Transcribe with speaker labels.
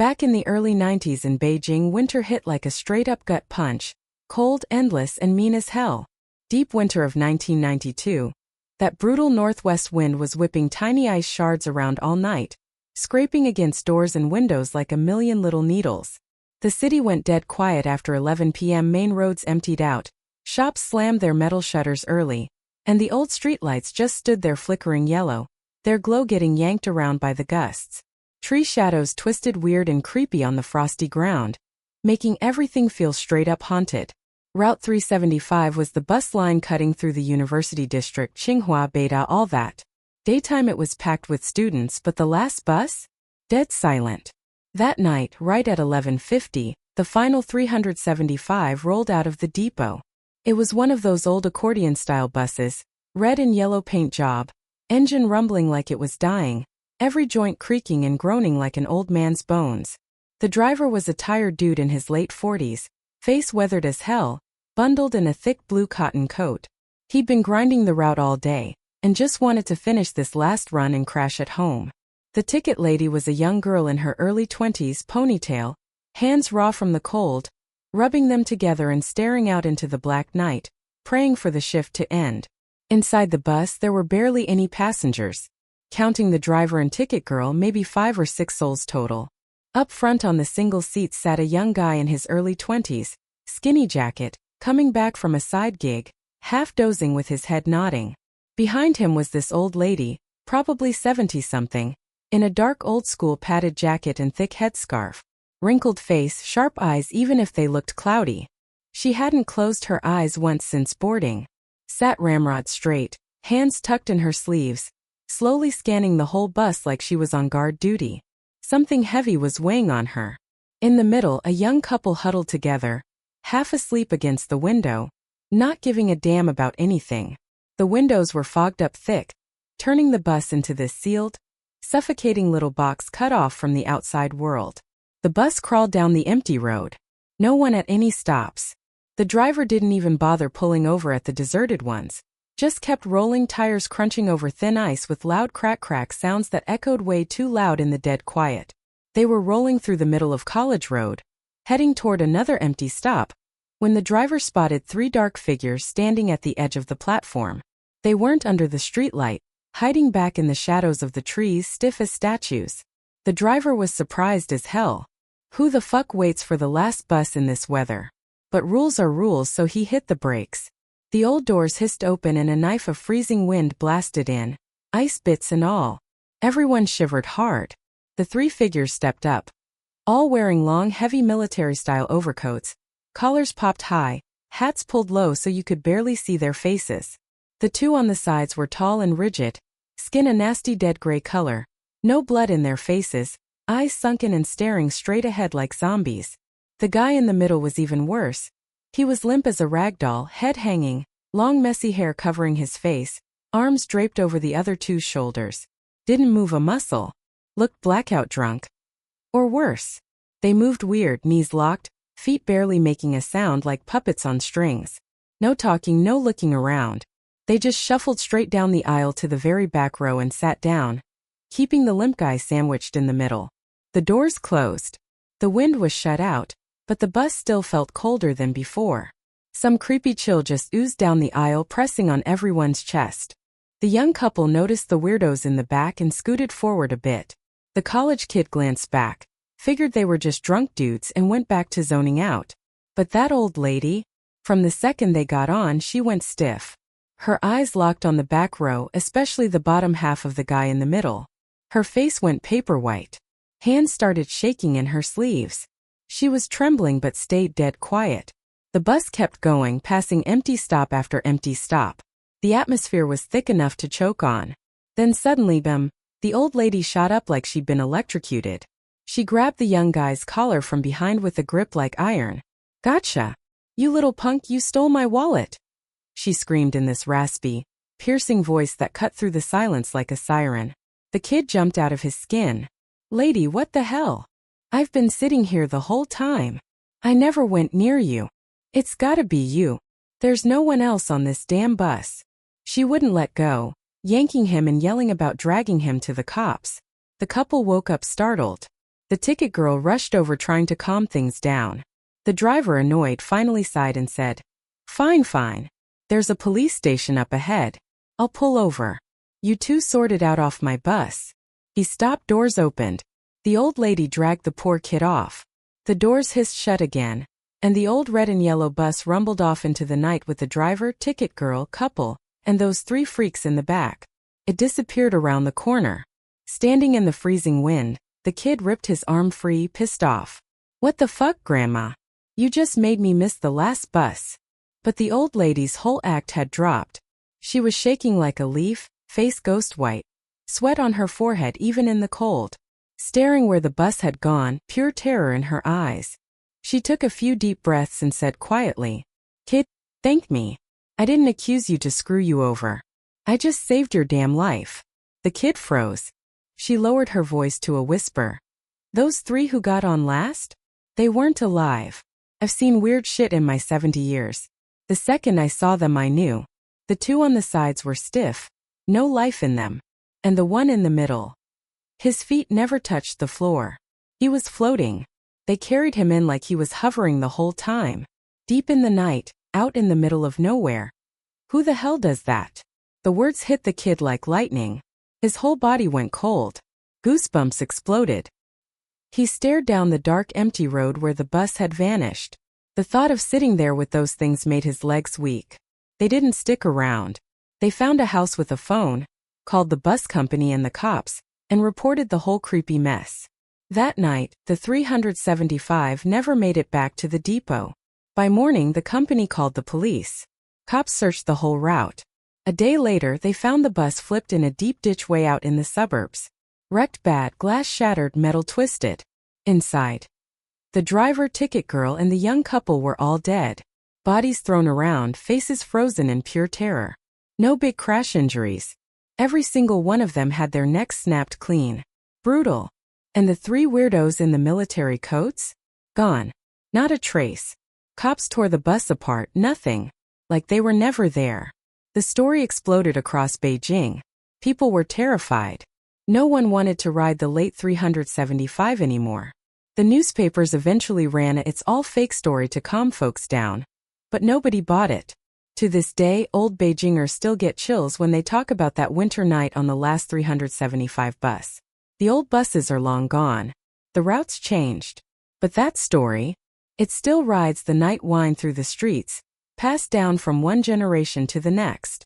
Speaker 1: Back in the early 90s in Beijing, winter hit like a straight-up gut punch. Cold, endless, and mean as hell. Deep winter of 1992. That brutal northwest wind was whipping tiny ice shards around all night, scraping against doors and windows like a million little needles. The city went dead quiet after 11 p.m. Main roads emptied out, shops slammed their metal shutters early, and the old streetlights just stood there flickering yellow, their glow getting yanked around by the gusts. Tree shadows twisted weird and creepy on the frosty ground, making everything feel straight-up haunted. Route 375 was the bus line cutting through the university district, Tsinghua, Beida, all that. Daytime it was packed with students, but the last bus? Dead silent. That night, right at 11:50, the final 375 rolled out of the depot. It was one of those old accordion-style buses, red and yellow paint job, engine rumbling like it was dying, every joint creaking and groaning like an old man's bones. The driver was a tired dude in his late 40s, face weathered as hell, bundled in a thick blue cotton coat. He'd been grinding the route all day, and just wanted to finish this last run and crash at home. The ticket lady was a young girl in her early 20s, ponytail, hands raw from the cold, rubbing them together and staring out into the black night, praying for the shift to end. Inside the bus there were barely any passengers. Counting the driver and ticket girl, maybe 5 or 6 souls total. Up front on the single seat sat a young guy in his early 20s, skinny jacket, coming back from a side gig, half dozing with his head nodding. Behind him was this old lady, probably 70-something, in a dark old-school padded jacket and thick headscarf. Wrinkled face, sharp eyes even if they looked cloudy. She hadn't closed her eyes once since boarding. Sat ramrod straight, hands tucked in her sleeves, slowly scanning the whole bus like she was on guard duty. Something heavy was weighing on her. In the middle, a young couple huddled together, half asleep against the window, not giving a damn about anything. The windows were fogged up thick, turning the bus into this sealed, suffocating little box cut off from the outside world. The bus crawled down the empty road. No one at any stops. The driver didn't even bother pulling over at the deserted ones. Just kept rolling, tires crunching over thin ice with loud crack sounds that echoed way too loud in the dead quiet. They were rolling through the middle of College Road, heading toward another empty stop, when the driver spotted 3 dark figures standing at the edge of the platform. They weren't under the streetlight, hiding back in the shadows of the trees, stiff as statues. The driver was surprised as hell. Who the fuck waits for the last bus in this weather? But rules are rules, so he hit the brakes. The old doors hissed open and a knife of freezing wind blasted in, ice bits and all. Everyone shivered hard. The 3 figures stepped up, all wearing long, heavy military-style overcoats, collars popped high, hats pulled low so you could barely see their faces. The 2 on the sides were tall and rigid, skin a nasty dead gray color, no blood in their faces, eyes sunken and staring straight ahead like zombies. The guy in the middle was even worse. He was limp as a rag doll, head hanging, long messy hair covering his face, arms draped over the other 2's shoulders. Didn't move a muscle. Looked blackout drunk. Or worse. They moved weird, knees locked, feet barely making a sound, like puppets on strings. No talking, no looking around. They just shuffled straight down the aisle to the very back row and sat down, keeping the limp guy sandwiched in the middle. The doors closed. The wind was shut out, but the bus still felt colder than before. Some creepy chill just oozed down the aisle, pressing on everyone's chest. The young couple noticed the weirdos in the back and scooted forward a bit. The college kid glanced back, figured they were just drunk dudes and went back to zoning out. But that old lady? From the second they got on, she went stiff. Her eyes locked on the back row, especially the bottom half of the guy in the middle. Her face went paper white. Hands started shaking in her sleeves. She was trembling but stayed dead quiet. The bus kept going, passing empty stop after empty stop. The atmosphere was thick enough to choke on. Then suddenly, the old lady shot up like she'd been electrocuted. She grabbed the young guy's collar from behind with a grip like iron. "Gotcha! You little punk, you stole my wallet!" She screamed in this raspy, piercing voice that cut through the silence like a siren. The kid jumped out of his skin. "Lady, what the hell? I've been sitting here the whole time. I never went near you. It's gotta be you. There's no one else on this damn bus." She wouldn't let go, yanking him and yelling about dragging him to the cops. The couple woke up startled. The ticket girl rushed over trying to calm things down. The driver, annoyed, finally sighed and said, "Fine, fine. There's a police station up ahead. I'll pull over. You two sorted out off my bus." He stopped, doors opened. The old lady dragged the poor kid off. The doors hissed shut again, and the old red and yellow bus rumbled off into the night with the driver, ticket girl, couple, and those three freaks in the back. It disappeared around the corner. Standing in the freezing wind, the kid ripped his arm free, pissed off. "What the fuck, Grandma? You just made me miss the last bus." But the old lady's whole act had dropped. She was shaking like a leaf, face ghost white, sweat on her forehead even in the cold, staring where the bus had gone, pure terror in her eyes. She took a few deep breaths and said quietly, "Kid, thank me. I didn't accuse you to screw you over. I just saved your damn life." The kid froze. She lowered her voice to a whisper. "Those three who got on last? They weren't alive. I've seen weird shit in my 70 years. The second I saw them I knew. The two on the sides were stiff, no life in them. And the one in the middle. His feet never touched the floor. He was floating. They carried him in like he was hovering the whole time. Deep in the night, out in the middle of nowhere. Who the hell does that?" The words hit the kid like lightning. His whole body went cold. Goosebumps exploded. He stared down the dark, empty road where the bus had vanished. The thought of sitting there with those things made his legs weak. They didn't stick around. They found a house with a phone, called the bus company and the cops, and reported the whole creepy mess. That night, the 375 never made it back to the depot. By morning, the company called the police. Cops searched the whole route. A day later, they found the bus flipped in a deep ditch way out in the suburbs. Wrecked bad, glass shattered, metal twisted. Inside, the driver, ticket girl, and the young couple were all dead. Bodies thrown around, faces frozen in pure terror. No big crash injuries. Every single one of them had their necks snapped clean. Brutal. And the three weirdos in the military coats? Gone. Not a trace. Cops tore the bus apart, nothing. Like they were never there. The story exploded across Beijing. People were terrified. No one wanted to ride the late 375 anymore. The newspapers eventually ran a "it's all fake" story to calm folks down. But nobody bought it. To this day, old Beijingers still get chills when they talk about that winter night on the last 375 bus. The old buses are long gone. The routes changed. But that story, it still rides the night wind through the streets, passed down from one generation to the next.